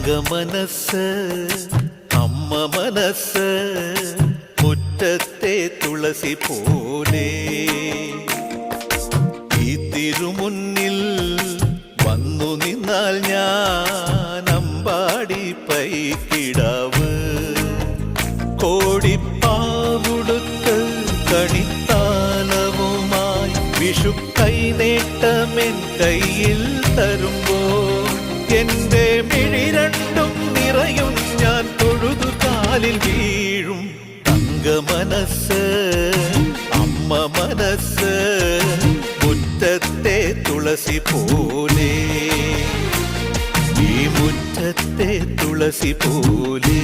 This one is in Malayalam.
തങ്കമനസ് അമ്മ മനസ് മുറ്റത്തെ തുളസി പോലെ ഈ തിരുമുന്നിൽ വന്നു നിന്നാൽ ഞാൻ അമ്പാടി പൈക്കിടാവ് കോടിപ്പാവുടുത്ത് കണിത്താലവുമായി വിഷു കൈനേട്ടമെൻ കയ്യിൽ തരുമ്പോൾ എന്റെ മിഴി രണ്ടും നിറയും ഞാൻ തൊഴുതു കാലിൽ വീഴും തങ്കമനസ് അമ്മ മനസ് മുറ്റത്തെ തുളസി പോലെ ഈ മുറ്റത്തെ തുളസി പോലെ